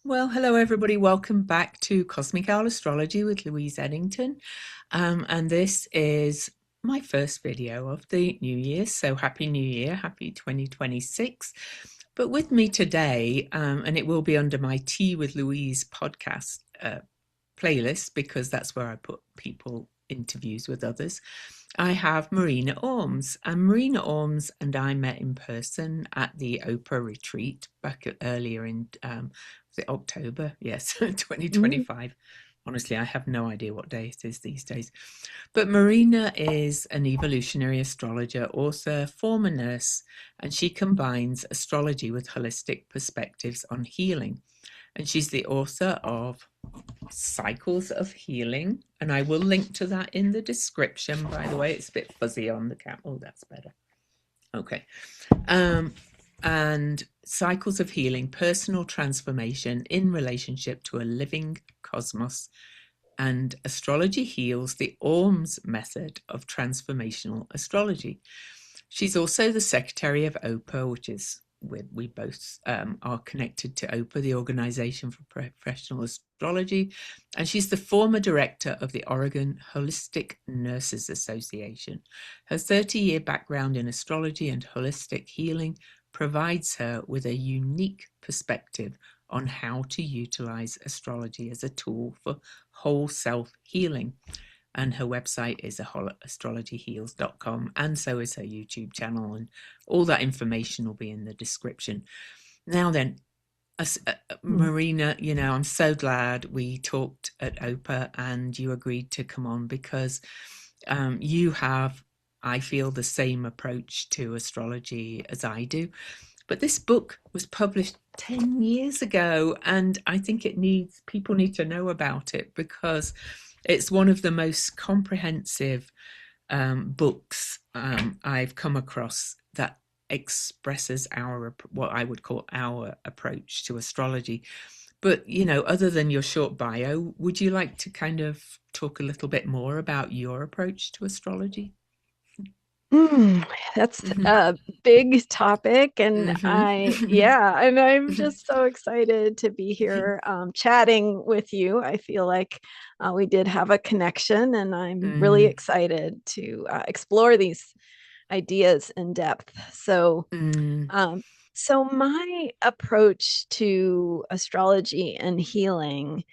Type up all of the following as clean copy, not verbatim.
Well, hello everybody. Welcome back to Cosmic Owl Astrology with Louise Eddington. And this is my first video of the new year. So happy new year, happy 2026. But with me today, and it will be under my Tea with Louise podcast playlist, because that's where I put people interviews with others. I have Marina Ormes, and Marina Ormes and I met in person at the Oprah retreat back earlier in was it October? Yes, 2025. Honestly, I have no idea what day it is these days. But Marina is an evolutionary astrologer, author, former nurse, and she combines astrology with holistic perspectives on healing. And she's the author of Cycles of Healing, and I will link to that in the description. By the way, it's a bit fuzzy on the camera. Oh, that's better. Okay. And Cycles of Healing, Personal Transformation in Relationship to a Living Cosmos. And Astrology Heals, the Ormes method of transformational astrology. She's also the secretary of OPA, which is we both are connected to OPA, the Organization for Professional Astrology, and she's the former director of the Oregon Holistic Nurses Association. Her 30-year background in astrology and holistic healing provides her with a unique perspective on how to utilize astrology as a tool for whole self healing. And her website is astrologyheals.com, and so is her YouTube channel, and all that information will be in the description. Now then, Marina, I'm so glad we talked at OPA and you agreed to come on, because you have, I feel, the same approach to astrology as I do. But this book was published 10 years ago, and I think people need to know about it, because it's one of the most comprehensive books I've come across that expresses what I would call our approach to astrology. But, other than your short bio, would you like to kind of talk a little bit more about your approach to astrology? That's Mm-hmm. a big topic, and Mm-hmm. and I'm just so excited to be here chatting with you. I feel like we did have a connection, and I'm really Mm, excited to explore these ideas in depth. mm, Um, so my approach to astrology and healing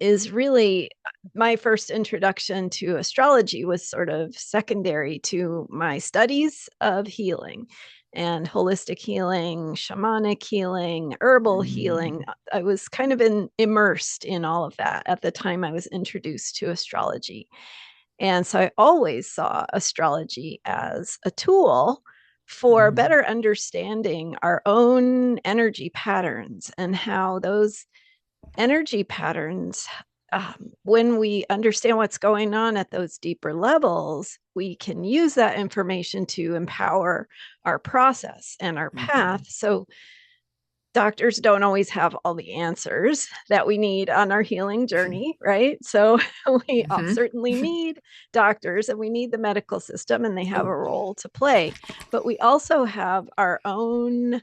is really my first introduction to astrology was sort of secondary to my studies of healing and holistic healing, shamanic healing, herbal healing. mm, I was kind of immersed in all of that at the time I was introduced to astrology. And so I always saw astrology as a tool for mm, better understanding our own energy patterns and how those energy patterns, when we understand what's going on at those deeper levels, we can use that information to empower our process and our mhm, path. So doctors don't always have all the answers that we need on our healing journey, right? So we mhm. certainly need doctors and we need the medical system, and they have Oh, a role to play. But we also have our own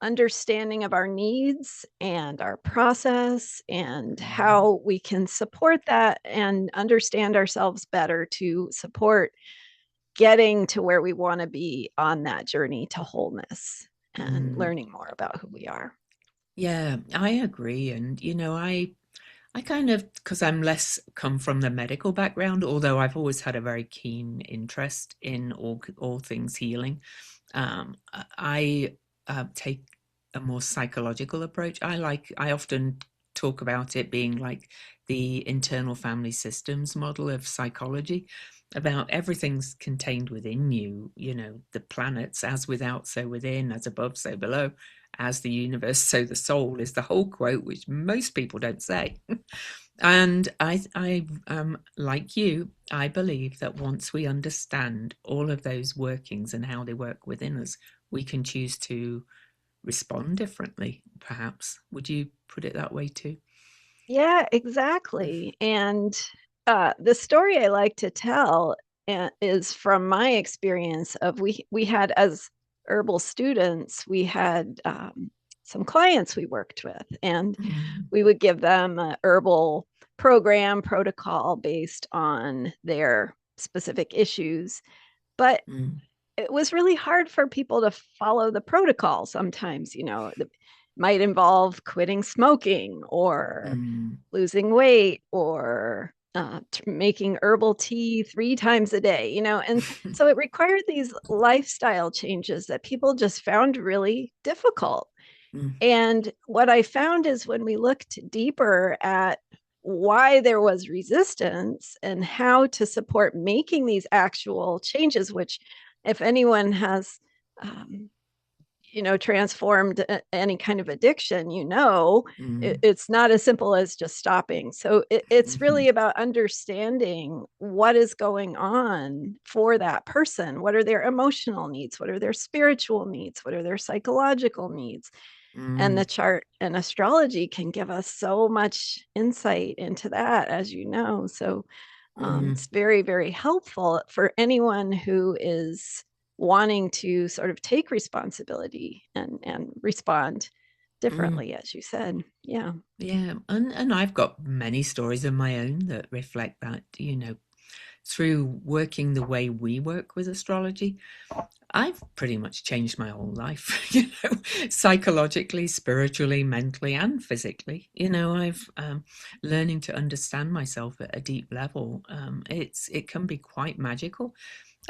understanding of our needs and our process and mm, how we can support that and understand ourselves better to support getting to where we want to be on that journey to wholeness and mm. learning more about who we are. Yeah, I agree. And, I kind of, because I'm less come from the medical background, although I've always had a very keen interest in all things healing. I take a more psychological approach. I often talk about it being like the internal family systems model of psychology, about everything's contained within you, the planets, as without, so within, as above, so below, as the universe, so the soul, is the whole quote, which most people don't say. And like you, I believe that once we understand all of those workings and how they work within us, we can choose to respond differently, perhaps. Would you put it that way too? Yeah, exactly. And the story I like to tell is from my experience of we had as herbal students, we had some clients we worked with, and we would give them a herbal program protocol based on their specific issues. But it was really hard for people to follow the protocol sometimes. It might involve quitting smoking or losing weight or making herbal tea 3 times a day, and so it required these lifestyle changes that people just found really difficult. And what I found is when we looked deeper at why there was resistance and how to support making these actual changes, which if anyone has transformed any kind of addiction, it's not as simple as just stopping. So it's really about understanding what is going on for that person. What are their emotional needs? What are their spiritual needs? What are their psychological needs? And the chart and astrology can give us so much insight into that, as you know. So it's very, very helpful for anyone who is wanting to sort of take responsibility and respond differently, as you said. Yeah. Yeah. And I've got many stories of my own that reflect that, through working the way we work with astrology. I've pretty much changed my whole life, psychologically, spiritually, mentally, and physically. I've learning to understand myself at a deep level. It can be quite magical,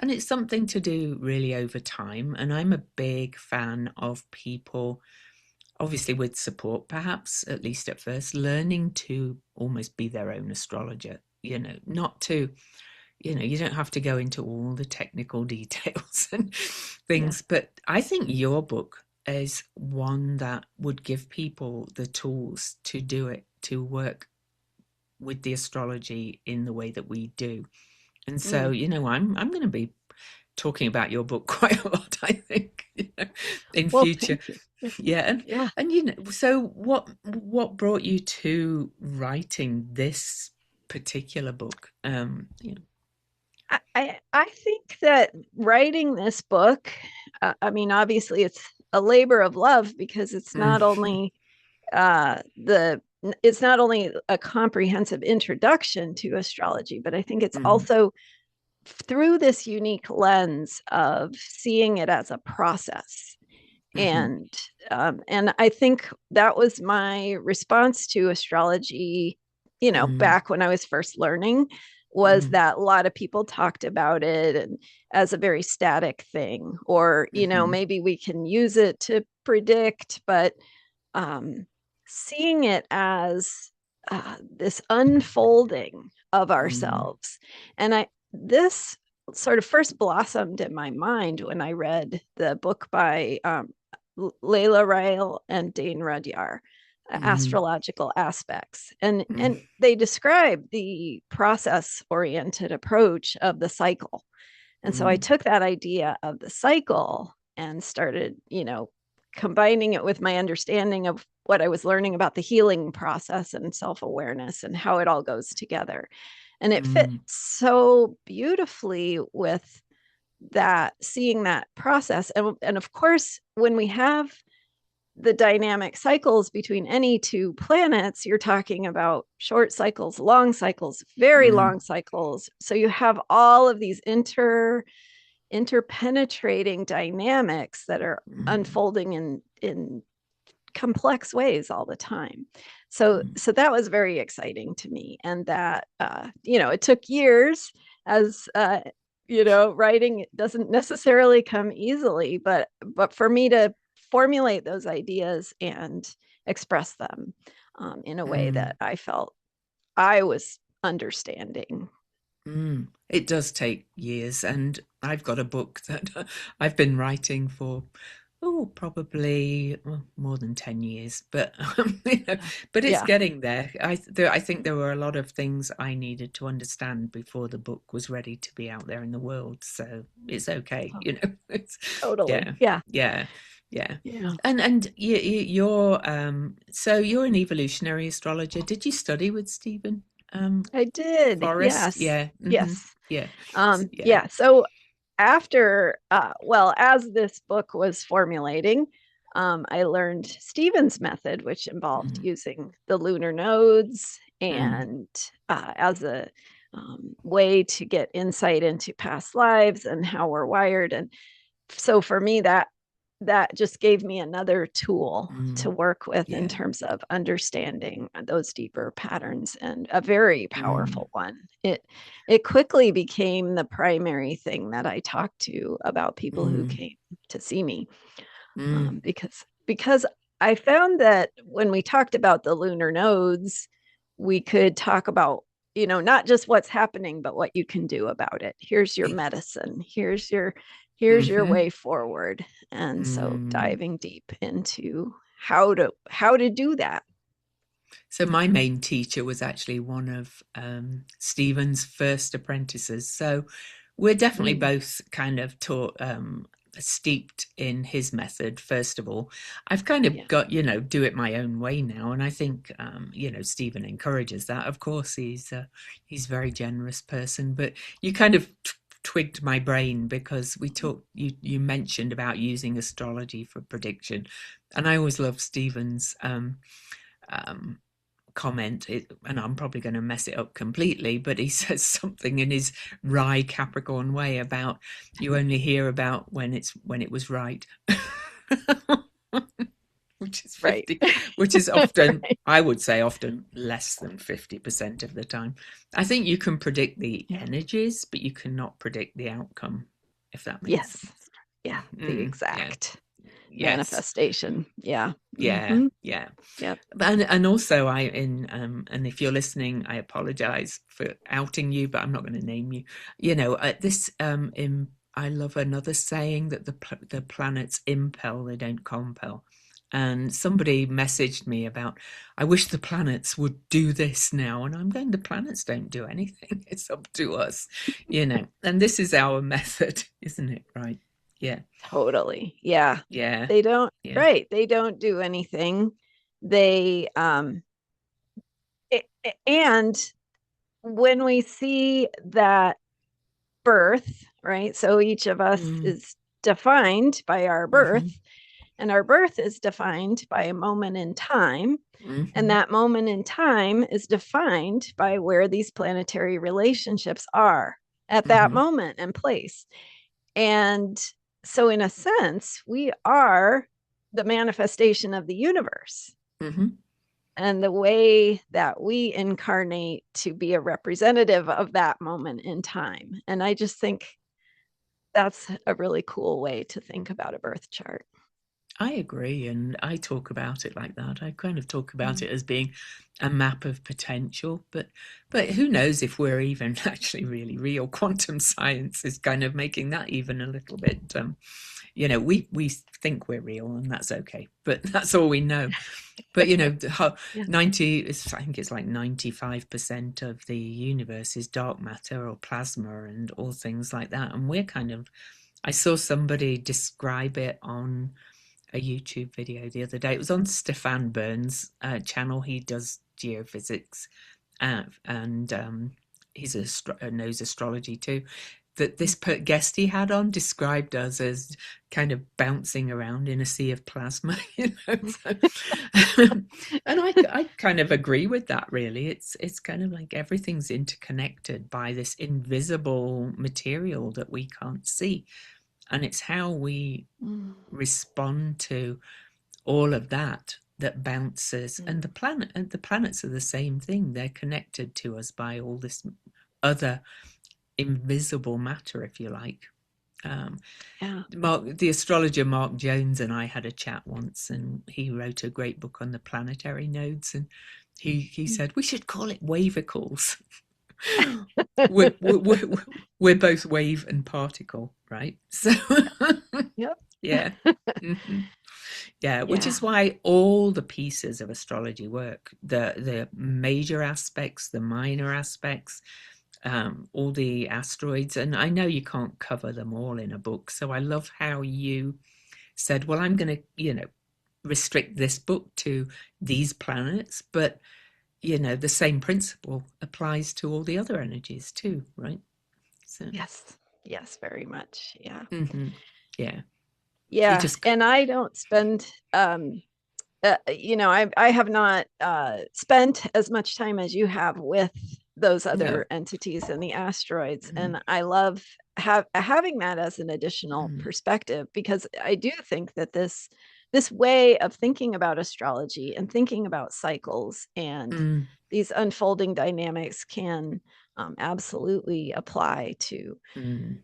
and it's something to do really over time. And I'm a big fan of people, obviously with support, perhaps at least at first, learning to almost be their own astrologer. Not to you don't have to go into all the technical details and things, but I think your book is one that would give people the tools to do it, to work with the astrology in the way that we do. And so, I'm going to be talking about your book quite a lot, I think, in Well, future. thank you. Yeah. Yeah. And so what brought you to writing this particular book? I think that writing this book, obviously it's a labor of love, because it's not only a comprehensive introduction to astrology, but I think it's also through this unique lens of seeing it as a process. And I think that was my response to astrology, back when I was first learning, was that a lot of people talked about it and as a very static thing, or maybe we can use it to predict, but seeing it as this unfolding of ourselves. And this sort of first blossomed in my mind when I read the book by Layla Ryle and Dane Rudyard, Astrological Aspects. And they describe the process-oriented approach of the cycle. And so I took that idea of the cycle and started, combining it with my understanding of what I was learning about the healing process and self-awareness and how it all goes together. And it fit so beautifully with that, seeing that process. And of course, when we have the dynamic cycles between any two planets, you're talking about short cycles, long cycles, very long cycles. So you have all of these interpenetrating dynamics that are unfolding in complex ways all the time. So that was very exciting to me. And that, it took years, as writing doesn't necessarily come easily, but for me to formulate those ideas and express them in a way that I felt I was understanding. It does take years, and I've got a book that I've been writing for probably more than 10 years, but but it's getting there. I think there were a lot of things I needed to understand before the book was ready to be out there in the world, so it's okay. It's, Totally. Yeah. And you're so you're an evolutionary astrologer. Did you study with Stephen I did. Forrest? Yes. Yeah. Yes. Yeah. Yeah. So after, as this book was formulating, I learned Stephen's method, which involved using the lunar nodes and as a way to get insight into past lives and how we're wired. And so for me, that just gave me another tool to work with in terms of understanding those deeper patterns, and a very powerful one. It quickly became the primary thing that I talked to about people who came to see me, because I found that when we talked about the lunar nodes, we could talk about, not just what's happening, but what you can do about it. Here's your medicine. Here's your way forward. And so diving deep into how to do that. So my main teacher was actually one of Stephen's first apprentices. So we're definitely both kind of taught, steeped in his method. First of all, I've kind of got, do it my own way now, and I think Stephen encourages that. Of course, he's a very generous person, but you kind of twigged my brain because we talked. You mentioned about using astrology for prediction, and I always love Stephen's comment, and I'm probably going to mess it up completely, but he says something in his wry Capricorn way about you only hear about when it was right. Which is 50, right. Which is often, right. I would say often less than 50% of the time. I think you can predict the energies, but you cannot predict the outcome, if that makes sense. Yeah, the exact manifestation. Yeah. And also and if you're listening, I apologize for outing you, but I'm not going to name you. I love another saying that the planets impel, they don't compel. And somebody messaged me about, I wish the planets would do this now. And I'm going, the planets don't do anything. It's up to us, and this is our method, isn't it? Right. Yeah. Totally. Yeah. Yeah. They don't, right. They don't do anything. They, and when we see that birth, right? So each of us is defined by our birth, and our birth is defined by a moment in time. And that moment in time is defined by where these planetary relationships are at that moment and place. And so, in a sense, we are the manifestation of the universe. And the way that we incarnate to be a representative of that moment in time. And I just think that's a really cool way to think about a birth chart. I agree, and I talk about it like that. I kind of talk about it as being a map of potential, but who knows if we're even actually really real. Quantum science is kind of making that even a little bit. We think we're real, and that's okay, but that's all we know. But 90, I think it's like 95% of the universe is dark matter or plasma and all things like that, and we're kind of. I saw somebody describe it on a YouTube video the other day. It was on Stefan Burns' channel. He does geophysics, and he knows astrology too. That this guest he had on described us as kind of bouncing around in a sea of plasma, and I kind of agree with that. Really, it's kind of like everything's interconnected by this invisible material that we can't see. And it's how we respond to all of that bounces. And the planets are the same thing. They're connected to us by all this other invisible matter, if you like. The astrologer Mark Jones and I had a chat once, and he wrote a great book on the planetary nodes, and he said we should call it wavicles. we're both wave and particle, right? So yeah. Which is why all the pieces of astrology work, the major aspects, the minor aspects, all the asteroids. And I know you can't cover them all in a book, so I love how you said, well, I'm going to restrict this book to these planets, but the same principle applies to all the other energies too, right? So yes, Yes, very much. Yeah. Yeah. You Yeah. just, And I don't spend, I have not spent as much time as you have with those no. other entities and the asteroids. Mm, And I love having that as an additional mm, perspective, because I do think that this way of thinking about astrology and thinking about cycles and mm, these unfolding dynamics can absolutely apply to mm,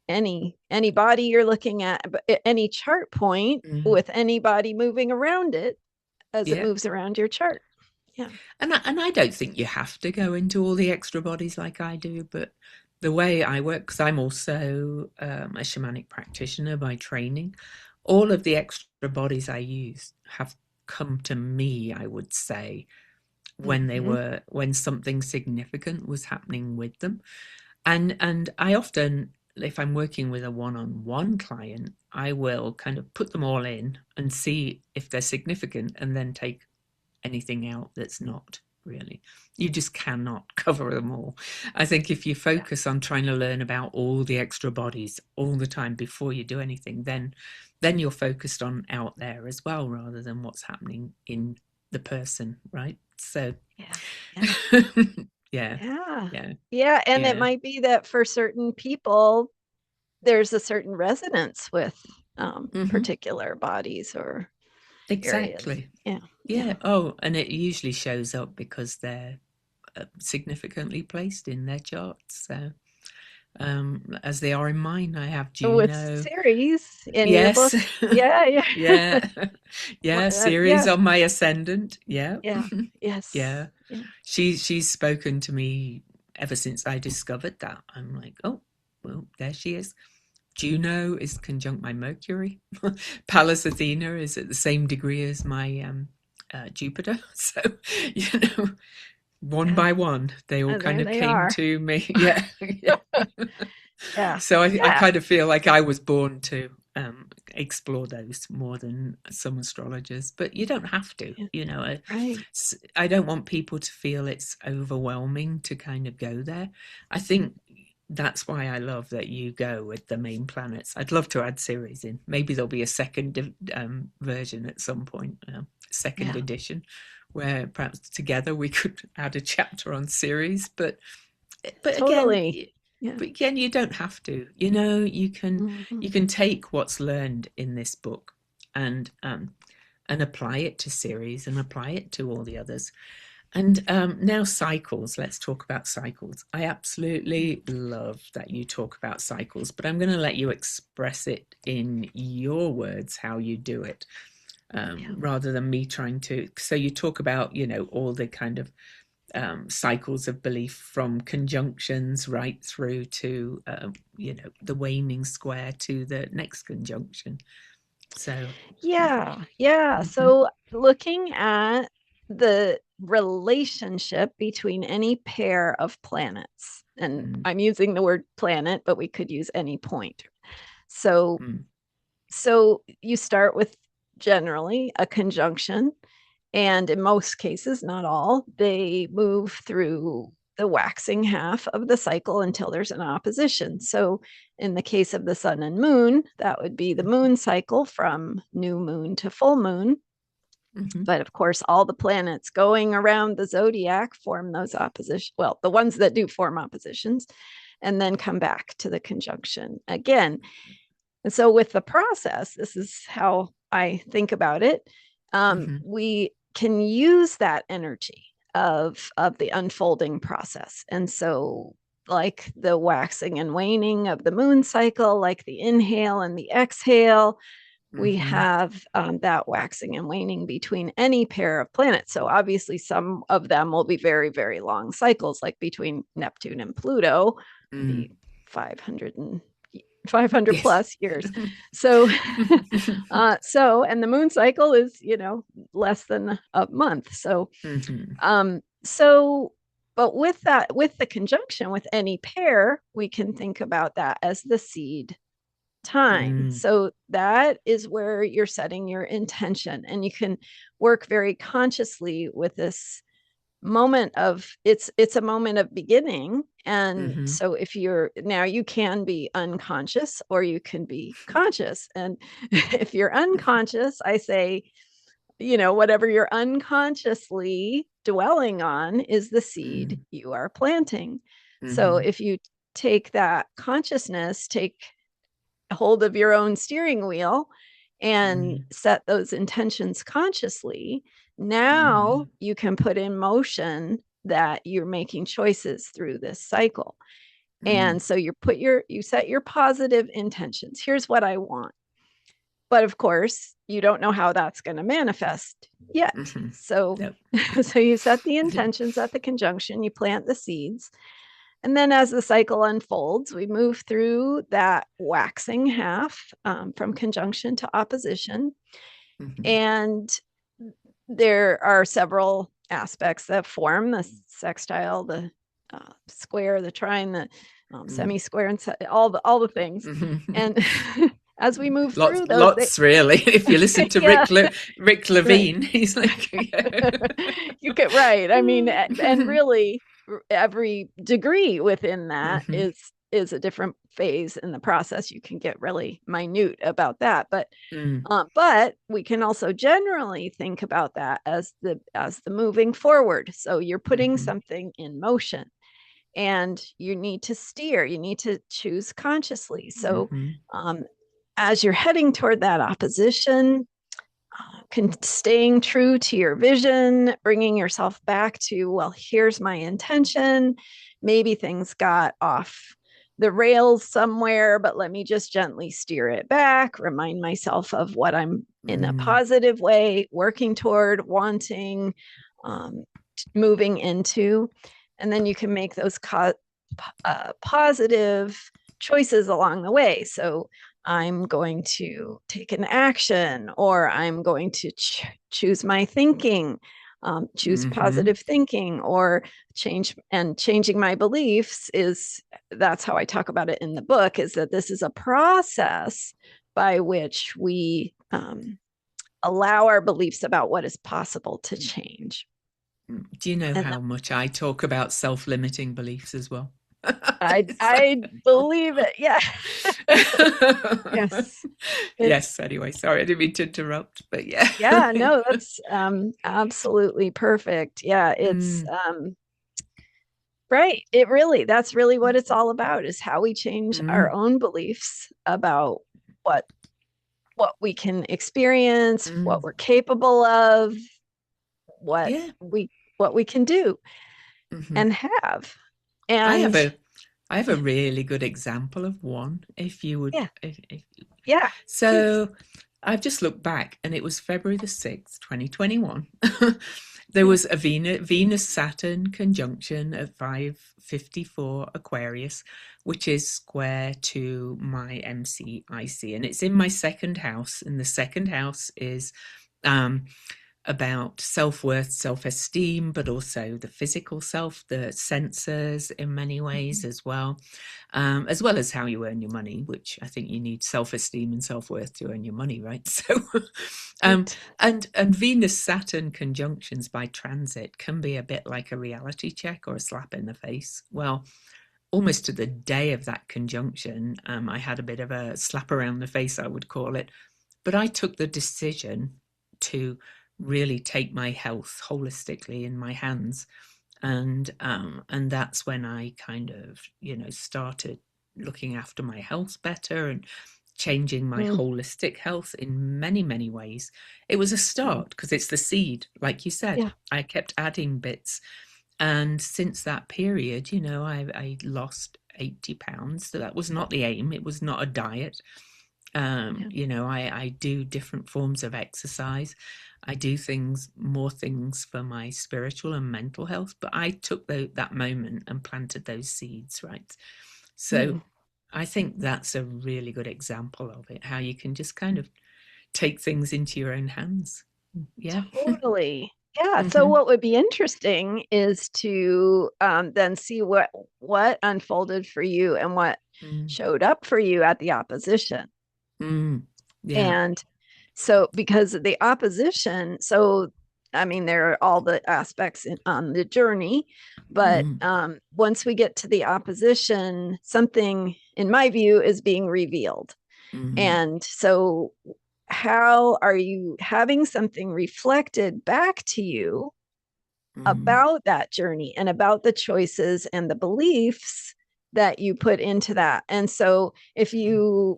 any body you're looking at, any chart point mm. with anybody moving around it as it Yeah. moves around your chart. Yeah. And I don't think you have to go into all the extra bodies like I do, but the way I work, because I'm also a shamanic practitioner by training, all of the extra bodies I use have come to me, I would say, Mm-hmm. when something significant was happening with them. And I often, if I'm working with a one-on-one client, I will kind of put them all in and see if they're significant and then take anything out that's not really. You just cannot cover them all. I think if you Yeah. focus on trying to learn about all the extra bodies all the time before you do anything, then you're focused on out there as well rather than what's happening in the person, right? So Yeah. Yeah. yeah, Yeah. yeah, Yeah. And it yeah, might be that for certain people, there's a certain resonance with hmm, particular bodies or areas. exactly. Yeah. Yeah. Yeah. Oh, and it usually shows up because they're significantly placed in their charts. So as they are in mine. I have With Juno. series in your Yes. book. Yeah. Yeah. Yeah. Yeah. Ceres Yeah. on my ascendant. Yeah. Yeah. Yes. Yeah. Yeah. She's spoken to me ever since I discovered that. I'm like, oh, well, there she is. Juno is conjunct my Mercury. Pallas Athena is at the same degree as my Jupiter. So, you know, one Yeah. by one, they all And kind there of they came are. to me. Yeah. Yeah. Yeah. So I Yeah. kind of feel like I was born to explore those more than some astrologers, but you don't have to. Yeah. You know, Right. I don't want people to feel it's overwhelming to kind of go there. I think that's why I love that you go with the main planets. I'd love to add series in. Maybe there'll be a second version at some point, second Yeah. edition, where perhaps together we could add a chapter on series. But again, Totally. Yeah. but again, you don't have to. You know, Mhm. you can take what's learned in this book and apply it to series and apply it to all the others. And now cycles. Let's talk about cycles. I absolutely love that you talk about cycles, but I'm going to let you express it in your words how you do it, Yeah. rather than me trying to. So you talk about, you know, all the kind of cycles of belief from conjunctions right through to you know, the waning square to the next conjunction. So Yeah. Yeah. mhm, So looking at the relationship between any pair of planets, and mm, I'm using the word planet, but we could use any point. So mm, so you start with generally a conjunction. And in most cases, not all, they move through the waxing half of the cycle until there's an opposition. So, in the case of the sun and moon, that would be the moon cycle from new moon to full moon. mm-hmm, But of course, all the planets going around the zodiac form those oppositions. Well, the ones that do form oppositions, and then come back to the conjunction again. And so, with the process, this is how I think about it. mm-hmm, We can use that energy of the unfolding process, and so like the waxing and waning of the moon cycle, like the inhale and the exhale, we mm-hmm, have that waxing and waning between any pair of planets. So obviously, some of them will be very, very long cycles, like between Neptune and Pluto, mm, be 500 and 500 yes. plus years. So, and the moon cycle is, less than a month. So, Mm-hmm, um, so, but with that, with the conjunction with any pair, we can think about that as the seed time. mm, So that is where you're setting your intention, and you can work very consciously with this moment of it's a moment of beginning. And Mm-hmm. so if you're now, you can be unconscious or you can be conscious. And if you're unconscious, I say, whatever you're unconsciously dwelling on is the seed you are planting. So Mm-hmm. if you take that consciousness, take hold of your own steering wheel and set those intentions consciously, now Mm-hmm. you can put in motion that you're making choices through this cycle. Mm-hmm. And so you set your positive intentions. Here's what I want. But of course, you don't know how that's going to manifest yet. Mm-hmm. So Nope. so you set the intentions at the conjunction, you plant the seeds, and then as the cycle unfolds, we move through that waxing half, from conjunction to opposition. Mm-hmm. And there are several aspects that form the sextile, the square, the trine, the semi-square, and all the things. Mm-hmm. And as we move Lots, through those, lots, really. If you listen to yeah, Rick right. Levine, he's like, You get right. I mean, and really, every degree within that mm-hmm. is a different phase in the process. You can get really minute about that, but we can also generally think about that as the moving forward. So you're putting Mm-hmm. something in motion, and you need to steer. You need to choose consciously. So, Mm-hmm. um, as you're heading toward that opposition, staying true to your vision, bringing yourself back to, well, here's my intention. Maybe things got off the rails somewhere, but let me just gently steer it back, remind myself of what I'm in a Mm-hmm. positive way working toward, wanting, um, moving into. And then you can make those positive choices along the way. So I'm going to take an action, or I'm going to choose my thinking, choose Mm-hmm. positive thinking, or changing my beliefs. That's how I talk about it in the book, is that this is a process by which we allow our beliefs about what is possible to change. Do you know And how much I talk about self-limiting beliefs as well? It's I like, believe it. Yeah. Yes. It's yes, anyway, sorry, I didn't mean to interrupt, but yeah. Yeah, no, that's absolutely perfect. Yeah, it's Mm, right. That's really what it's all about, is how we change our mm, own beliefs about what what we can experience, what mm. we're capable of, what Yeah. we what we can do Hmm. and have. I have And a I have a really good example of one, if you would. yeah, yeah, please. So I've just looked back, and it was February the 6th, 2021. There Yeah. was a Venus Saturn conjunction at 554 Aquarius, which is square to my MCIC, and it's in my second house. And the second house is um, about self-worth, self-esteem, but also the physical self, the sensors in many ways as well as how you earn your money, which I think you need self-esteem and self-worth to earn your money, right? So Right. and Venus Saturn conjunctions by transit can be a bit like a reality check or a slap in the face. Well, almost to the day of that conjunction, I had a bit of a slap around the face, I would call it. But I took the decision to really take my health holistically in my hands, and that's when I kind of started looking after my health better and changing my Mm, holistic health in many ways. It was a mm, start because it's the seed, like you said. yeah. I kept adding bits, and since that period, I lost 80 pounds. So that was not the aim. It was not a diet. Yeah. I do different forms of exercise. I do more things for my spiritual and mental health, but I took that moment and planted those seeds, right? So Mm, I think that's a really good example of it, how you can just kind of take things into your own hands. Yeah. totally. Yeah. So Mm-hmm. what would be interesting is to then see what unfolded for you and what Mm. showed up for you at the opposition. Mm. Yeah. And so, because the opposition, so I mean, there are all the aspects on the journey, but once we get to the opposition, something, in my view, is being revealed. And so, how are you having something reflected back to you about that journey and about the choices and the beliefs that you put into that? And so, if you,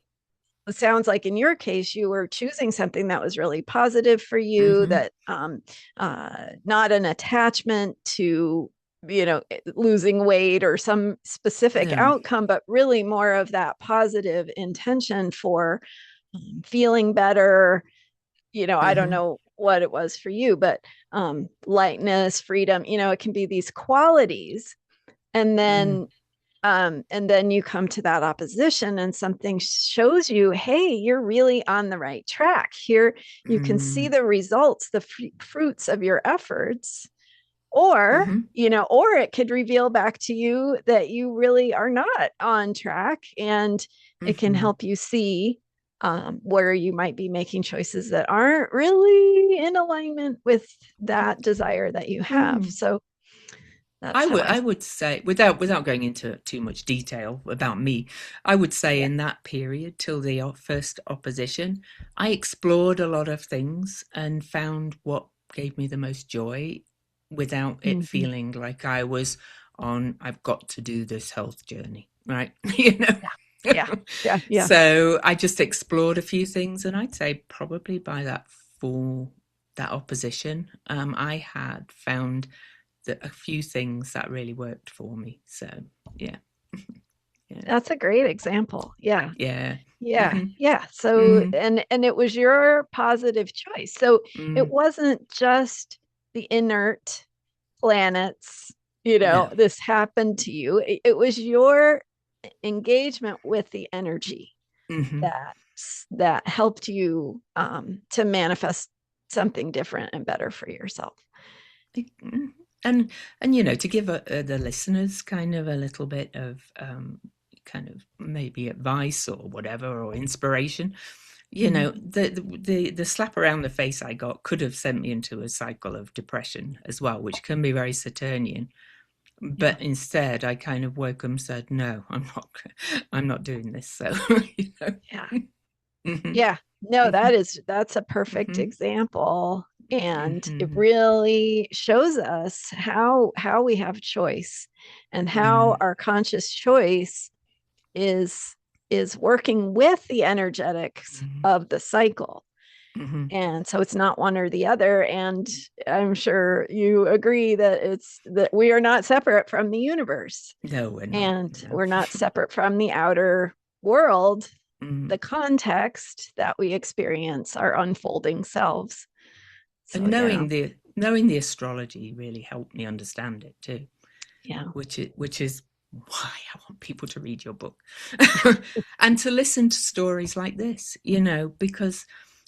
it sounds like in your case, you were choosing something that was really positive for you, that not an attachment to, losing weight or some specific outcome, but really more of that positive intention for feeling better. I don't know what it was for you, but lightness, freedom, it can be these qualities. And then you come to that opposition and something shows you, hey, you're really on the right track here. You can see the results, the fruits of your efforts. Or or it could reveal back to you that you really are not on track, and it can help you see where you might be making choices that aren't really in alignment with that desire that you have. So that's how I would say, without going into too much detail about me, I would say in that period till the first opposition, I explored a lot of things and found what gave me the most joy without it feeling like I was on, I've got to do this health journey, right? Yeah. So I just explored a few things, and I'd say probably by that opposition, I had found a few things that really worked for me. So yeah. That's a great example. Yeah. So and it was your positive choice. So it wasn't just the inert planets, No. this happened to you. It was your engagement with the energy that helped you to manifest something different and better for yourself. And to give the listeners kind of a little bit of kind of maybe advice or whatever, or inspiration, the slap around the face I got could have sent me into a cycle of depression as well, which can be very Saturnian. But instead I kind of woke up and said, no, I'm not doing this. So no, that's a perfect example. And it really shows us how we have choice, and how our conscious choice is working with the energetics of the cycle. And so it's not one or the other. And I'm sure you agree that we are not separate from the universe. No, we're not. And we're not separate from the outer world, the context that we experience, our unfolding selves. So, and knowing the astrology really helped me understand it too. Yeah. Which is why I want people to read your book and to listen to stories like this, because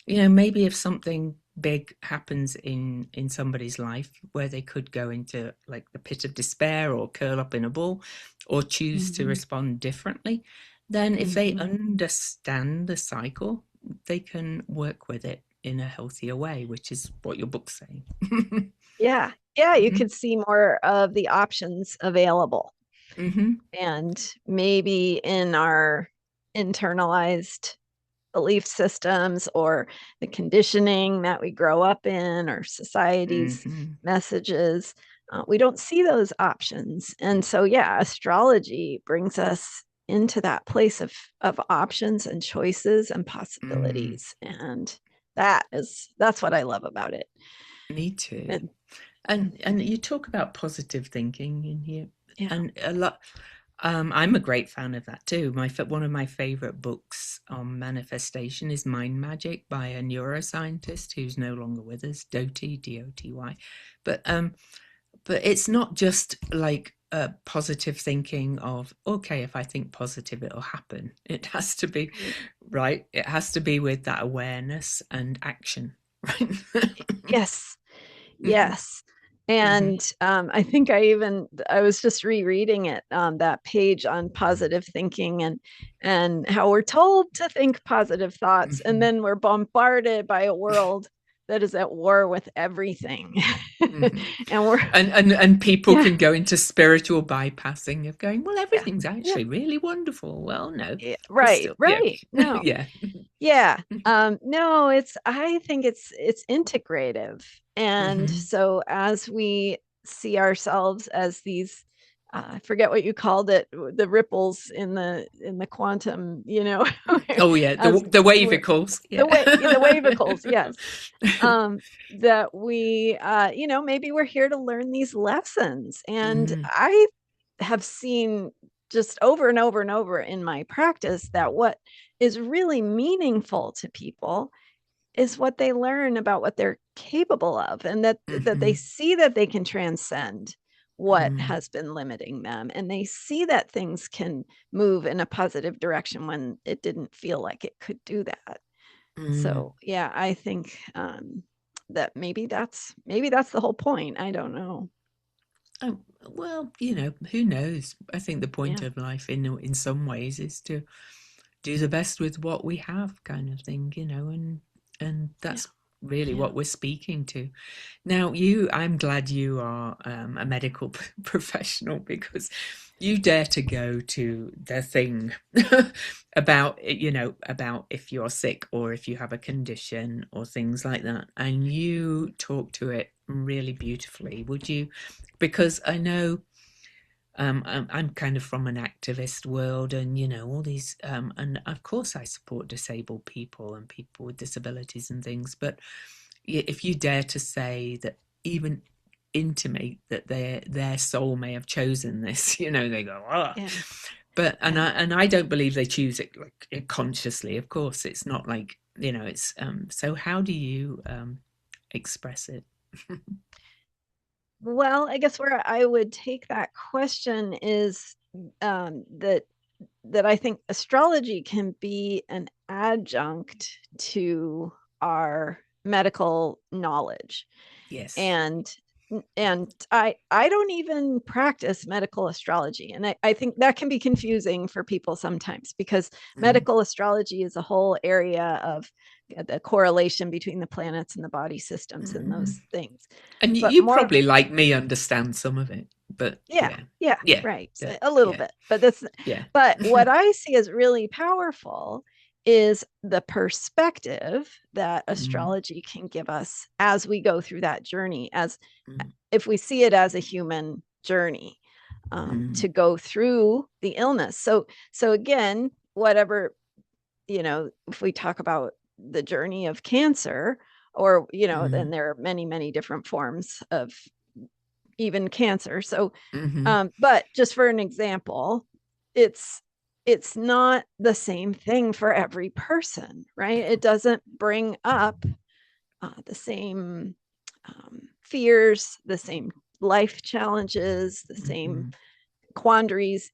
maybe if something big happens in somebody's life where they could go into like the pit of despair or curl up in a ball or choose to respond differently, then if they understand the cycle, they can work with it in a healthier way, which is what your book's saying. Yeah, you can see more of the options available. And maybe in our internalized belief systems, or the conditioning that we grow up in, or society's messages, we don't see those options. And so astrology brings us into that place of options and choices and possibilities. And that's what I love about it. Me too. And you talk about positive thinking in here, and a lot. I'm a great fan of that too. One of my favorite books on manifestation is Mind Magic by a neuroscientist who's no longer with us, Doty, Doty. But it's not just like a positive thinking of, okay, if I think positive, it'll happen. It has to be right. It has to be with that awareness and action, right? Yes. And I think I was just rereading it, that page on positive thinking, and how we're told to think positive thoughts, and then we're bombarded by a world that is at war with everything. Mhm. And we're, And people yeah, can go into spiritual bypassing of going, well, yeah, everything's yeah, actually really wonderful. Well, no, yeah, there's right, still, yeah, right. No, yeah. yeah. No, I think it's integrative. And Hmm. so as we see ourselves as these, I forget what you called it, the ripples in the quantum, Oh, yeah, as the we're wavicles, yeah. the wavicles, yes. That we, maybe we're here to learn these lessons. And Mm, I have seen just over and over and over in my practice that what is really meaningful to people is what they learn about what they're capable of, and that they mhm, see that they can transcend what mm, has been limiting them, and they see that things can move in a positive direction when it didn't feel like it could do that. mm. So yeah, I think that maybe that's the whole point. I don't know. Oh, well, who knows? I think the point Yeah, of life in some ways is to do the best with what we have, kind of thing, and yeah, that's really yeah, what we're speaking to. Now, I'm glad you are a medical professional, because you dare to go to the thing about, about if you're sick or if you have a condition or things like that. And you talk to it really beautifully. Would you? Because I know I'm kind of from an activist world, and all these, and of course I support disabled people and people with disabilities and things. But if you dare to say that, even intimate that their soul may have chosen this, they go, ah. yeah, But yeah. and I don't believe they choose it like consciously. Of course, it's not like, it's so how do you express it? Well, I guess where I would take that question is that I think astrology can be an adjunct to our medical knowledge. Yes. And I don't even practice medical astrology, and I think that can be confusing for people sometimes, because Mm, medical astrology is a whole area of the correlation between the planets and the body systems and mm. those things. And But you more, probably, like me, understand some of it, but yeah, yeah, yeah, yeah, right. yeah, A little yeah, bit. But that's yeah. but what I see as really powerful is the perspective that Mm, astrology can give us as we go through that journey, as mm, if we see it as a human journey, mm, to go through the illness. So again, whatever, if we talk about the journey of cancer, or then mm, there are many, many different forms of even cancer. So, mhm, but just for an example, it's it's not the same thing for every person, right? It doesn't bring up the same fears, the same life challenges, the same mhm, quandaries.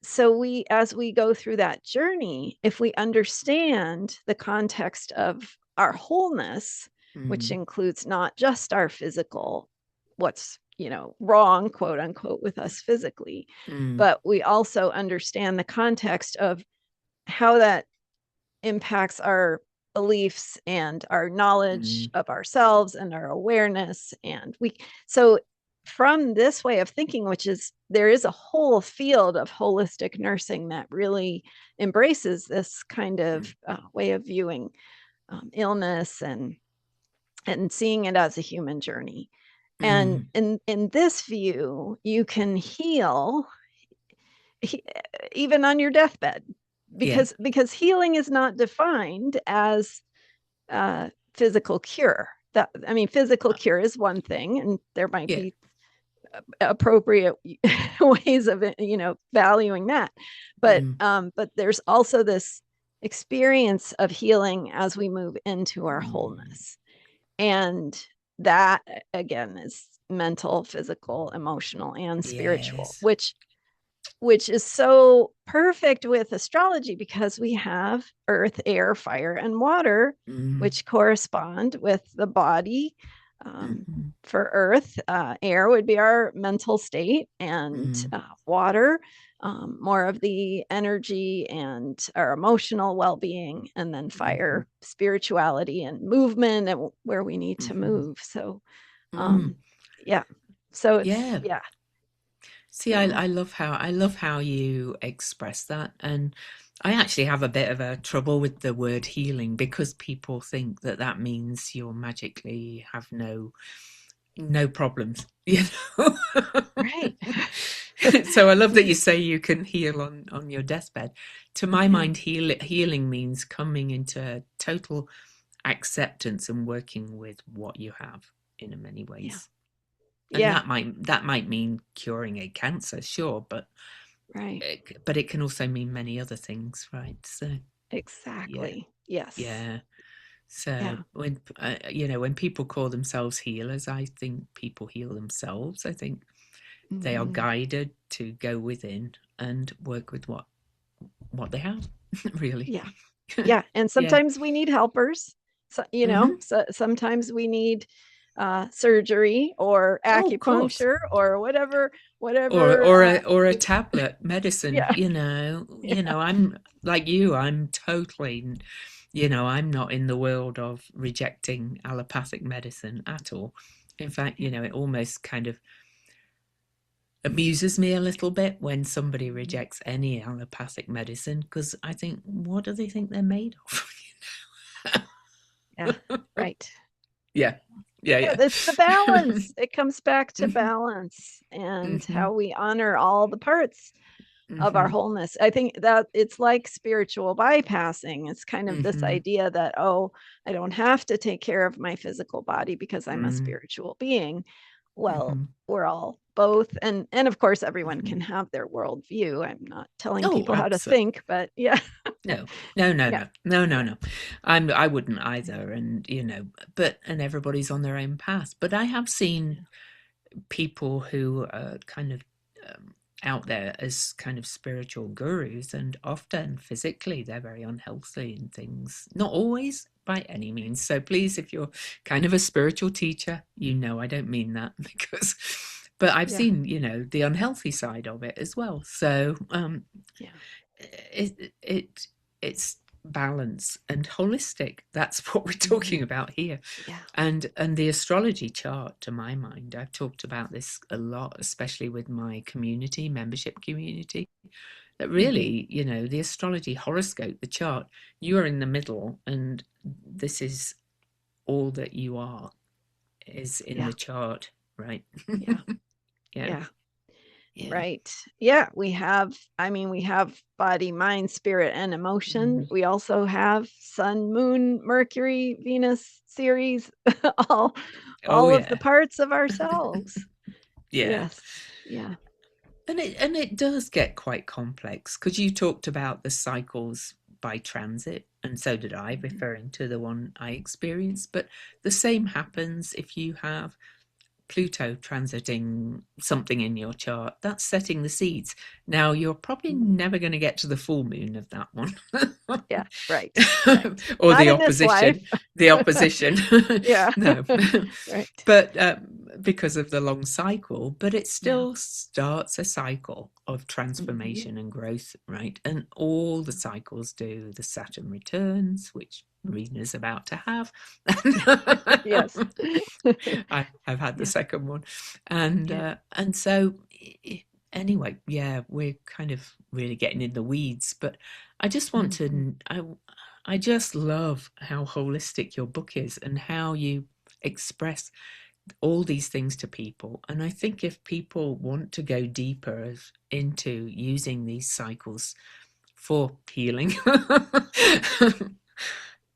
So we, as we go through that journey, if we understand the context of our wholeness, which mm, includes not just our physical, what's wrong, quote unquote, with us physically, mm, but we also understand the context of how that impacts our beliefs and our knowledge mm, of ourselves and our awareness. And we, so from this way of thinking, which is, there is a whole field of holistic nursing that really embraces this kind of way of viewing illness and seeing it as a human journey. And mm. in this view, you can heal even on your deathbed, Yeah, because healing is not defined as physical cure. That, I mean, physical cure is one thing, and there might yeah, be appropriate ways of valuing that, mm, but there's also this experience of healing as we move into our mm. wholeness, and that again is mental, physical, emotional, and spiritual, Yes. which is so perfect with astrology, because we have earth, air, fire, and water, Mm, which correspond with the body. mhm, For earth, air would be our mental state, and mm, water more of the energy and our emotional well-being, and then fire, spirituality and movement, and where we need to move. So yeah, so it's Yeah. yeah. See, So I love how you express that, and I actually have a bit of a trouble with the word healing because people think that that means you'll magically have no problems, you know. right. So I love that you say you can heal on your deathbed. To my Yeah, mind, healing means coming into total acceptance and working with what you have in many yeah, ways. And yeah, that might mean curing a cancer, sure, right. but it can also mean many other things, right? So yeah, Exactly. Yes. yeah. So Yeah. when you know, when people call themselves healers, I think people heal themselves. I think they are Mhm. guided to go within and work with what they have, really. Yeah. Yeah, and Yeah. sometimes we need helpers. So, Hmm. so sometimes we need surgery or Oh, of course. acupuncture or whatever. Or a tablet medicine, Yeah, you yeah, know, I'm like you, I'm totally, you know, I'm not in the world of rejecting allopathic medicine at all. In fact, yeah. you know, it almost kind of amuses me a little bit when somebody Mhm. rejects any allopathic medicine because I think, what do they think they're made of? Yeah, right. Yeah, yeah, Yeah, yeah. it's the balance. It comes back to balance and Hmm. how we honor all the parts of our Hmm. wholeness. I think that it's like spiritual bypassing. It's kind of this Hmm. idea that, oh, I don't have to take care of my physical body because I'm a Hmm. spiritual being. Well, Hmm. we're all both. And of course everyone Hmm. can have their worldview. I'm not telling Oh, people how to absolutely. think, but yeah. No, no, no, Yeah. no, no, no, Yeah. no. I wouldn't either, and you know, but and everybody's on their own path. But I have seen people who are kind of um, out there as kind of spiritual gurus, and often physically they're very unhealthy and things. Not always by any means. So please, if you're kind of a spiritual teacher, you know I don't mean that because. But I've Yeah. seen, you know, the unhealthy side of it as well. So Yeah. it it's balance and holistic. That's what we're talking Mhm. about here. Yeah. And the astrology chart, to my mind, I've talked about this a lot, especially with my community, membership community, that Mhm. really, you know, the astrology horoscope, the chart, you are in the middle, and this is all that you are is in Yeah. the chart, right? Yeah. Yeah, Yeah. yeah. Right. Yeah, we have body, mind, spirit, and emotion. Mhm. We also have sun, moon, Mercury, Venus series, all Oh all of the yeah. parts of ourselves. Yeah. Yes. Yeah. And it does get quite complex because you talked about the cycles by transit, and so did I, Mhm. referring to the one I experienced. But the same happens if you have Pluto transiting something in your chart. That's setting the seeds. Now, you're probably Mhm. never going to get to the full moon of that one. Yeah, right. Right. Or Not the in this life. opposition. The opposition. Yeah. No. Right. But because of the long cycle, but it Yeah. still starts a cycle of Mhm. transformation and growth, right? And all the cycles do. The Saturn returns, which Marina's about to have. Yes. I've had the Yeah. second one, Yeah. and so anyway, yeah, we're kind of really getting in the weeds. But I just want Mhm. to, I just love how holistic your book is and how you express all these things to people. And I think if people want to go deeper into using these cycles for healing,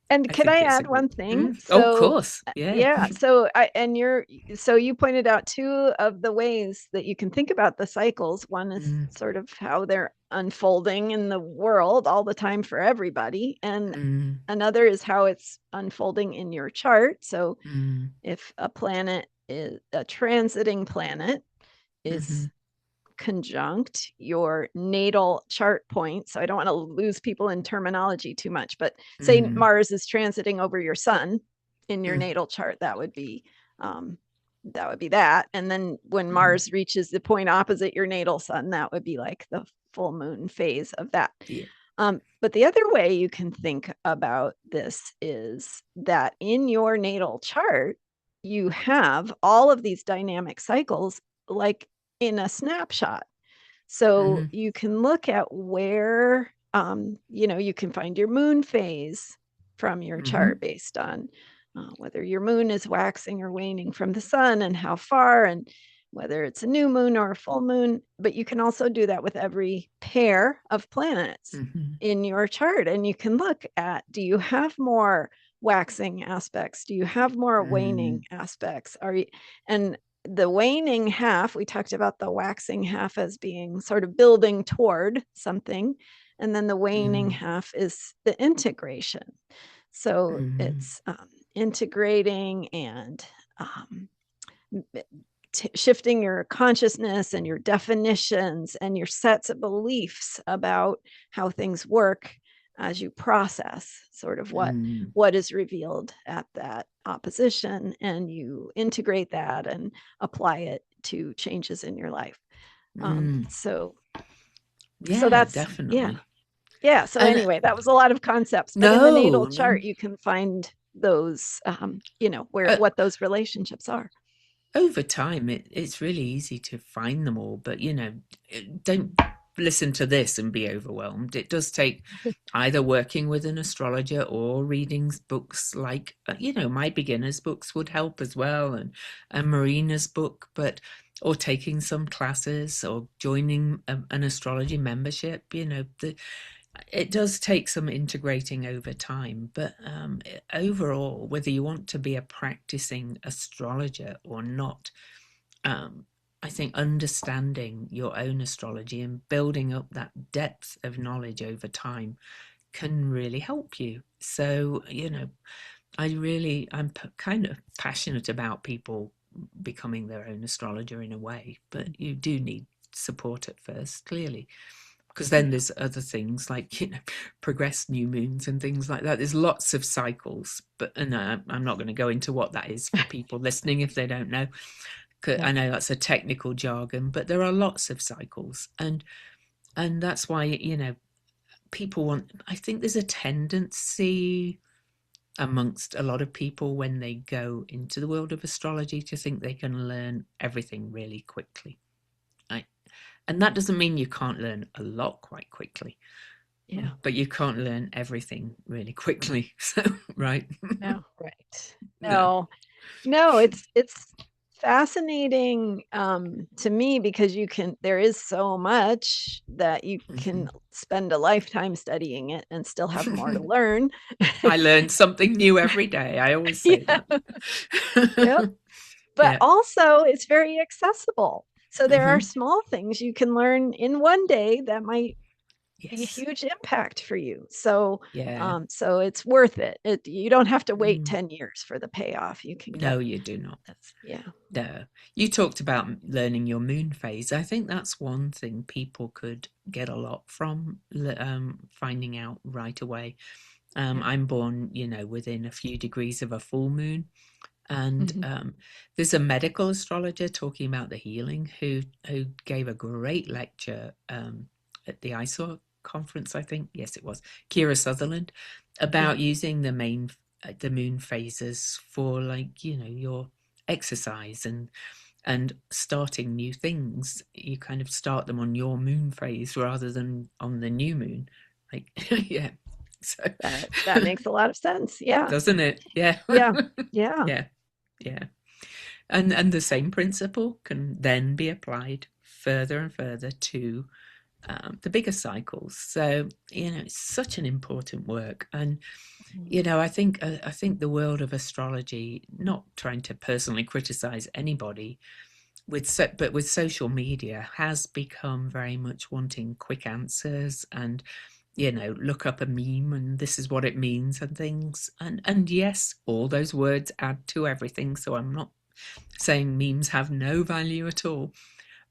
And I can I think it's a add good. one thing? Oh, of So, course, yeah. yeah, so you pointed out two of the ways that you can think about the cycles. One is Mm, sort of how they're unfolding in the world all the time for everybody, and mm, another is how it's unfolding in your chart. So, mm, if a planet is a transiting planet is mhm, conjunct your natal chart point. So I don't want to lose people in terminology too much, but say mm, Mars is transiting over your sun in your mm, natal chart, um, that would be that. And then when mm, Mars reaches the point opposite your natal sun, that would be like the full moon phase of that. Yeah. But the other way you can think about this is that in your natal chart, you have all of these dynamic cycles like in a snapshot. So you can look at where, you can find your moon phase from your chart based on whether your moon is waxing or waning from the sun and how far, and whether it's a new moon or a full moon. But you can also do that with every pair of planets in your chart. And you can look at, do you have more waxing aspects? Do you have more waning aspects? And the waning half, we talked about the waxing half as being sort of building toward something. And then the waning half is the integration. So it's integrating and shifting your consciousness and your definitions and your sets of beliefs about how things work as you process sort of what is revealed at that opposition, and you integrate that and apply it to changes in your life. So that's definitely. So anyway, that was a lot of concepts, but in the natal chart you can find those what those relationships are. Over time it's really easy to find them all, but don't listen to this and be overwhelmed. It does take either working with an astrologer or reading books like my beginners books would help as well, and Marina's book, or taking some classes or joining an astrology membership. It does take some integrating over time, but overall, whether you want to be a practicing astrologer or not, I think understanding your own astrology and building up that depth of knowledge over time can really help you. So, I'm kind of passionate about people becoming their own astrologer in a way, but you do need support at first, clearly. Because then there's other things like, progressed new moons and things like that. There's lots of cycles, but I'm not going to go into what that is for people listening if they don't know. I know that's a technical jargon, but there are lots of cycles, and that's why people want. I think there's a tendency amongst a lot of people when they go into the world of astrology to think they can learn everything really quickly. And that doesn't mean you can't learn a lot quite quickly. Yeah. But you can't learn everything really quickly. So, right? No, right. No, it's fascinating to me because there is so much that you can spend a lifetime studying it and still have more to learn. I learn something new every day. I always say that. Yep. But also it's very accessible. So there are small things you can learn in one day that might be a huge impact for you. So so it's worth it. You don't have to wait 10 years for the payoff. You can get. No, you do not. No. You talked about learning your moon phase. I think that's one thing people could get a lot from finding out right away. I'm born, within a few degrees of a full moon. And there's a medical astrologer talking about the healing who gave a great lecture at the ISOR conference, I think. Yes, it was. Kira Sutherland, about using the moon phases for your exercise and starting new things. You kind of start them on your moon phase rather than on the new moon. Yeah. So that makes a lot of sense. Yeah. Doesn't it? Yeah. Yeah. Yeah. And the same principle can then be applied further and further to the bigger cycles. So, it's such an important work. And, I think the world of astrology, not trying to personally criticize anybody, but with social media, has become very much wanting quick answers and look up a meme and this is what it means and things. And yes, all those words add to everything. So I'm not saying memes have no value at all.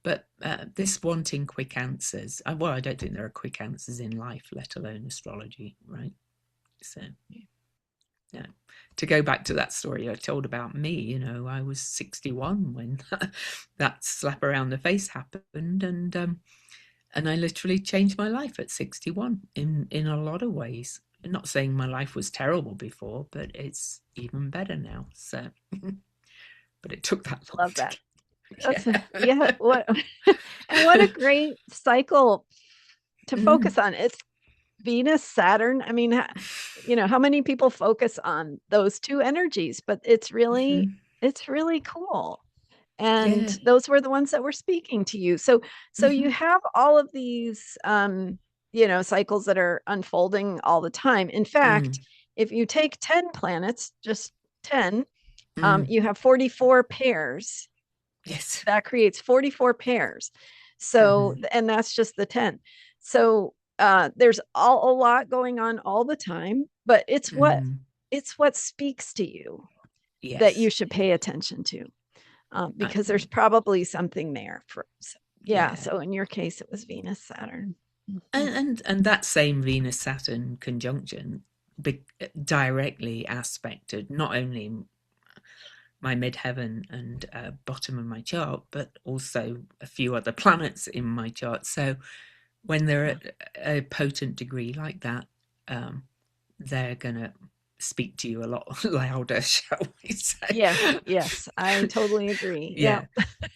But this wanting quick answers, I don't think there are quick answers in life, let alone astrology, right? So, yeah. To go back to that story I told about me, I was 61 when that slap around the face happened. And And I literally changed my life at 61 in a lot of ways. I'm not saying my life was terrible before, but it's even better now. So, but it took that long Love to that. get. That's Yeah. yeah, what and what a great cycle to Mm, focus on. It's Venus, Saturn. I mean, how many people focus on those two energies, but mhm. it's really cool. And Yeah. those were the ones that were speaking to you. So you Mhm. have all of these cycles that are unfolding all the time. In Mm, fact, if you take 10 planets, just 10, mm. you have 44 pairs. Yes. That creates 44 pairs. So, Mhm. and that's just the 10. So there's a lot going on all the time, but Mm. it's what speaks to you that you Yes. should Yeah. pay attention to, I because there's think. probably something there for. So, yeah. Yeah. So in your case, it was Venus, Saturn. Mhm. And that same Venus Saturn conjunction directly aspected not only my midheaven and bottom of my chart, but also a few other planets in my chart. So when they're Yeah. at a potent degree like that, um, they're gonna speak to you a lot louder, shall we say? Yes. Yes. I totally agree. Yeah.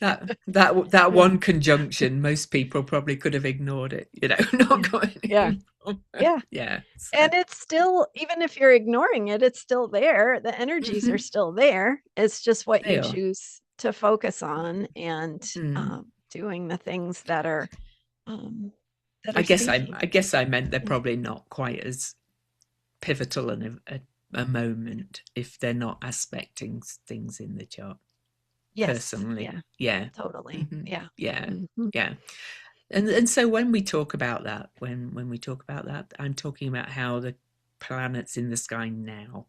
Yeah, that Yeah. one conjunction, most people probably could have ignored it, not Yeah. got Yeah. anything from it. Yeah. Yeah, so And it's still, even if you're ignoring it, it's still there. The energies are mhm, still there. It's just what they you are. choose to focus on, and Mm. doing the things um, that I are guess I, speaking. I guess I meant they're Yeah. probably not quite as pivotal in a moment if they're not aspecting things in the chart. Yes. Personally, Yeah. yeah. Totally. Hmm. Yeah. Yeah, Mhm. yeah. And so when we talk about that, when we talk about that, I'm talking about how the planets in the sky now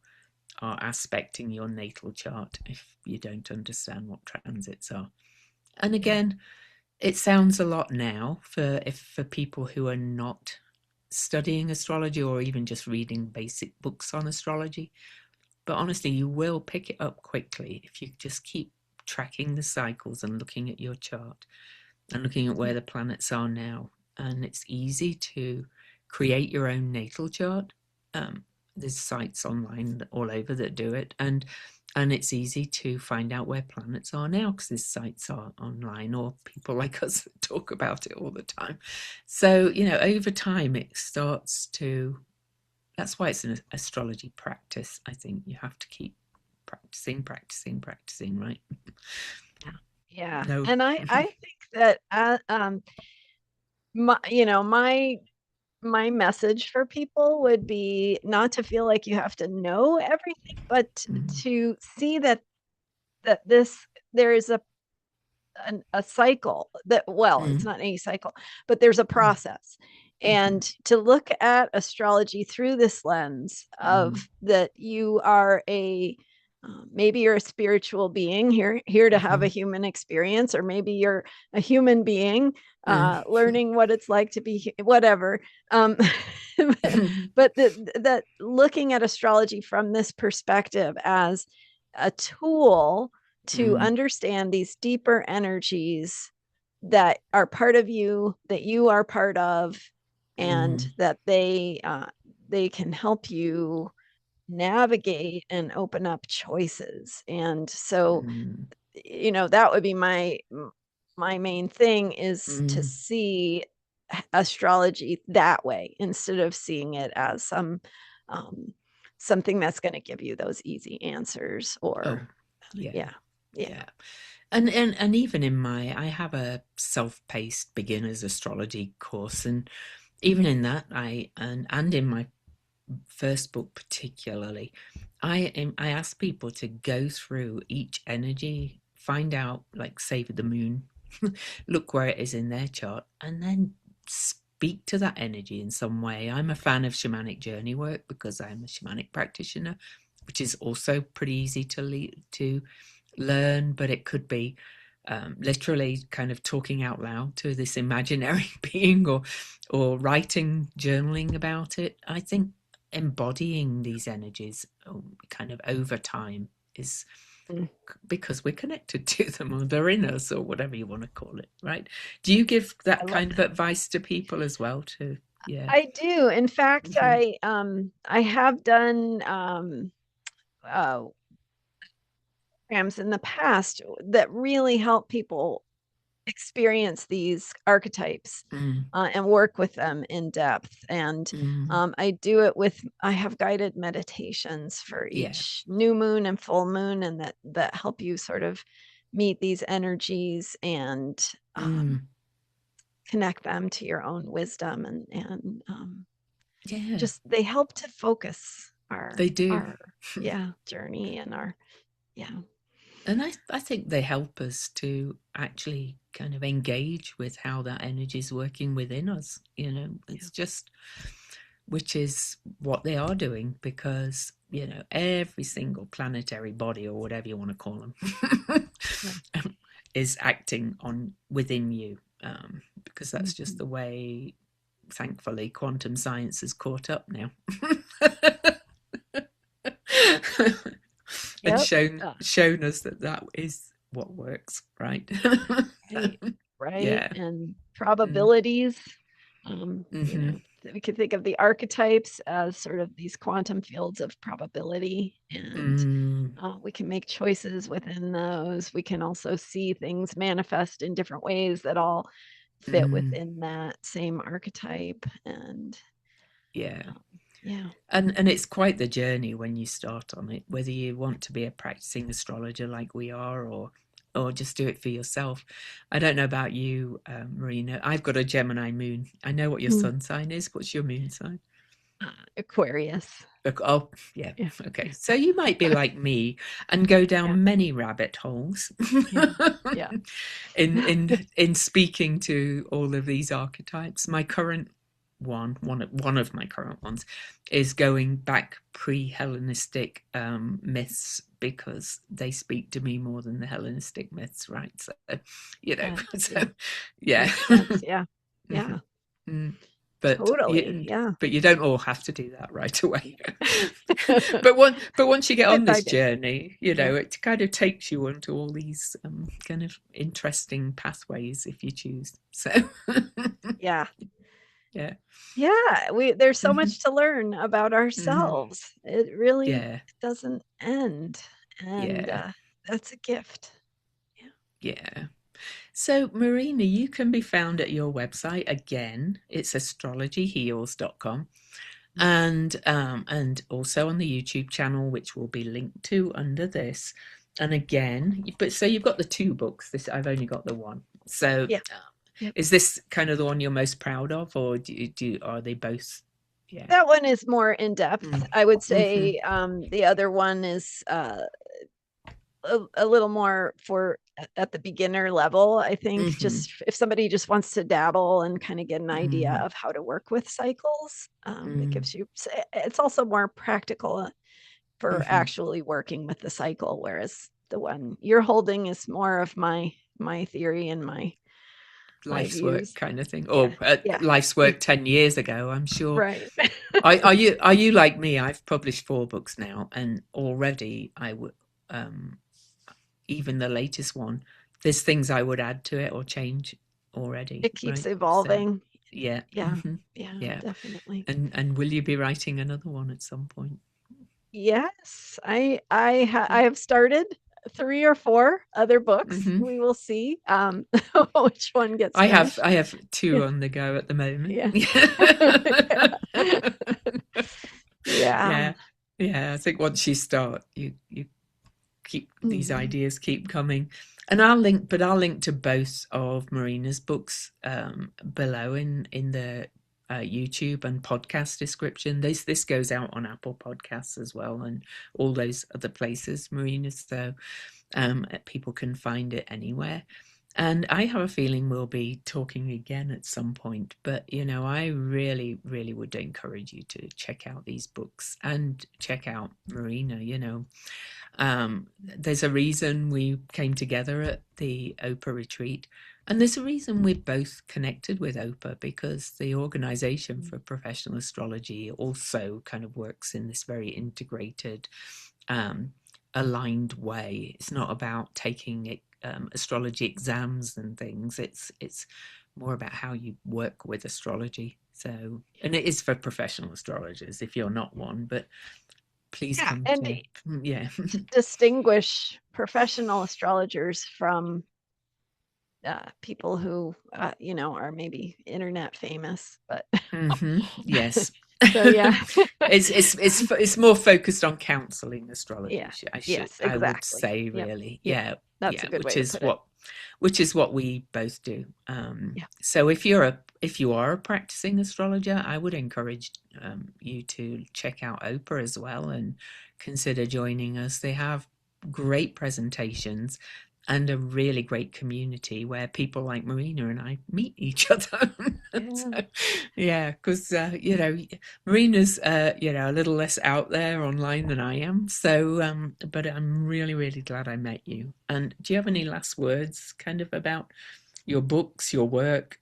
are aspecting your natal chart if you don't understand what transits are. And Yeah. again, it sounds a lot now for people who are not studying astrology or even just reading basic books on astrology. But honestly, you will pick it up quickly if you just keep tracking the cycles and looking at your chart and looking at where Yeah. the planets are now. And it's easy to create your own natal chart. Um, there's sites online all over that do it, and it's easy to find out where planets are now because there's sites are online or people like us that talk about it all the time. So over time it starts to. That's why it's an astrology practice. I think you have to keep practicing, practicing, practicing. Right? Yeah. Yeah. No. And I think that my message for people would be not to feel like you have to know everything, but Mm, to see that there is a cycle that, well, it's mm, not a cycle, but there's a mm, process. mhm, And to look at astrology through this lens mm, of that you are maybe you're a spiritual being here to have a mhm, human experience, or maybe you're a human being mm. learning what it's like to be whatever. um, but that looking at astrology from this perspective as a tool to Mm, understand these deeper energies that are part of you, that you are part of, and mm, that they can help you navigate and open up choices. And so, mm, that would be my main thing, is to mm. see astrology that way instead of seeing it as um, something that's going to give you those easy answers, or Oh, yeah, yeah, yeah, yeah. And even in I have a self-paced beginners astrology course, and even in that, and in my first book particularly, I ask people to go through each energy, find out, like say with the moon, look where it is in their chart, and then speak to that energy in some way. I'm a fan of shamanic journey work because I'm a shamanic practitioner, which is also pretty easy to learn, but it could be literally kind of talking out loud to this imaginary being, or writing, journaling about it. I think embodying these energies kind of over time is Mm. because we're connected to them, or they're in us, or whatever you want to call it, right? Do you give I that love kind of that. advice to people as well too? Yeah. I do. In fact, Hmm. I have done uh, programs in the past that really help people experience these archetypes Mm, and work with them in depth. And mm, I have guided meditations for yeah. each new moon and full moon, and that help you sort of meet these energies and Mm, connect them to your own wisdom, and yeah, just they help to focus they do. our yeah journey and our yeah And I think they help us to actually kind of engage with how that energy is working within us. yeah It's just, which is what they are doing, because, every single planetary body, or whatever you want to call them, yeah. is acting on within you, because that's just Mhm. the way, thankfully, quantum science has caught up now. And Yep. shown us that that is what works, right? Right, So, right, yeah. and Mm, probabilities, mm-hmm, we could think of the archetypes as sort of these quantum fields of probability, and mm, we can make choices within those. We can also see things manifest in different ways that all fit mm, within that same archetype, and yeah. um, yeah. And it's quite the journey when you start on it, whether you want to be a practicing astrologer like we are, or just do it for yourself. I don't know about you, Marina. I've got a Gemini moon. I know what your Mm. sun sign is. What's your moon sign? Aquarius. Oh, yeah. Yeah, Okay. yeah, So you might be like me and go yeah, down many rabbit holes yeah, yeah. in speaking to all of these archetypes. My current one of my current ones is going back pre-Hellenistic myths, because they speak to me more than the Hellenistic myths, right? So, so Yeah, yeah. makes sense. Yeah, Mhm. yeah, Mm. But totally. you, Yeah. but you don't all have to do that right away. But once you get on Bit by this bit. journey, Yeah. it kind of takes you onto all these kind of interesting pathways if you choose. So Yeah. yeah. Yeah. There's so Hmm. much to learn about Hmm. ourselves. It really Yeah. doesn't end. And Yeah. that's a gift. Yeah. Yeah. So, Marina, you can be found at your website again. It's astrologyheals.com. And also on the YouTube channel, which will be linked to under this. And again, but so you've got the two books. This I've only got the one. So, Yeah. Yep. is this kind of the one you're most proud of, or are they both? Yeah. That one is more in depth. Mm. I would Mm-hmm. say the other one is a little more for at the beginner level. I think Mm-hmm. just if somebody just wants to dabble and kind of get an idea Mm. of how to work with cycles, it Mm. gives you, it's also more practical for Mm-hmm. actually working with the cycle, whereas the one you're holding is more of my theory and my Life's work views. kind of thing, Yeah, or yeah, life's work 10 years ago. I'm sure. right. Are you like me? I've published 4 books now, and already I would, um, even the latest one, there's things I would add to it or change already, It keeps right? So, evolving. yeah, Yeah, hmm, yeah, yeah. definitely. And will you be writing another one at some point? Yes, I have started 3 or 4 other books. Hmm. We will see, which one gets I finished. have Yeah, 2 on the go at the moment. yeah. Yeah. Yeah. Yeah, yeah. I think once you start, you keep these Mhm. ideas keep coming. And I'll link to both of Marina's books below in the YouTube and podcast description. This goes out on Apple Podcasts as well, and all those other places, Marina. So people can find it anywhere. And I have a feeling we'll be talking again at some point. But, I really, really would encourage you to check out these books and check out Marina. There's a reason we came together at the OPA retreat. And there's a reason we're both connected with OPA, because the Organization for Professional Astrology also kind of works in this very integrated um, aligned way. It's not about taking astrology exams and things. It's more about how you work with astrology. So, and it is for professional astrologers if you're not one, but please Yeah, come and to, yeah. distinguish professional astrologers from people who are maybe internet famous, but Yes. so yeah. It's more focused on counseling astrology. Yeah. Yes, I would exactly. say, Yep. really. Yep. Yeah, That's yeah, a good way to put it. which is what we both do. Yeah. So if you are a practicing astrologer, I would encourage you to check out Oprah as well and consider joining us. They have great presentations and a really great community where people like Marina and I meet each other. Yeah. So, yeah, because Marina's a little less out there online than I am. So, but I'm really, really glad I met you. And do you have any last words, kind of about your books, your work?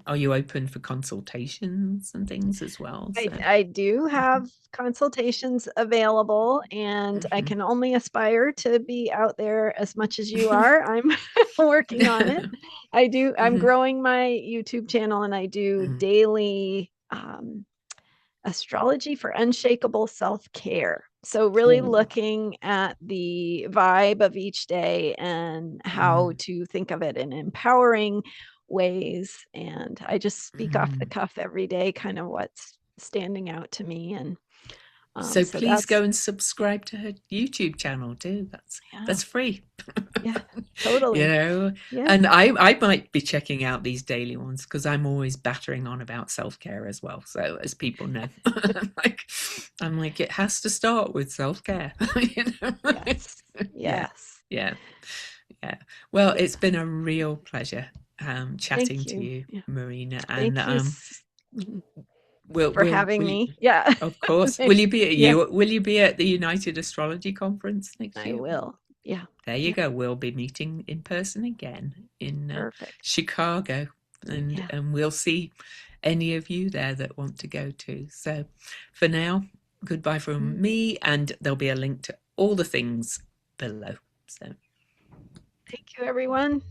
Are you open for consultations and things as well? So, I do have consultations available, and I mhm. can only aspire to be out there as much as you are. I'm working on it. I'm Mhm. growing my YouTube channel, and I do Mhm. daily astrology for unshakable self-care. So really Oh, looking at the vibe of each day and how mm, to think of it in empowering ways. And I just speak off the mm. cuff every day, kind of what's standing out to me. And So so please go that's, and subscribe to her YouTube channel too. yeah, That's free. yeah, You totally. know, Yeah. and I might be checking out these daily ones because I'm always battering on about self-care as well. So as people know, like I'm like it has to start with self-care. You know? Yes. Yeah, Yes. yeah, yeah. Well, Yeah. it's been a real pleasure Thank chatting to you. you, Yeah. Marina, and Thank you mhm, will for having you, me. Yeah. of course, Yeah, will you be at the United Astrology Conference next I year? will. Yeah. There you Yeah. go. We'll be meeting in person again in Perfect. Chicago, Yeah. and we'll see any of you there that want to go too. So, for now, goodbye from Mm. me, and there'll be a link to all the things below. So. Thank you, everyone.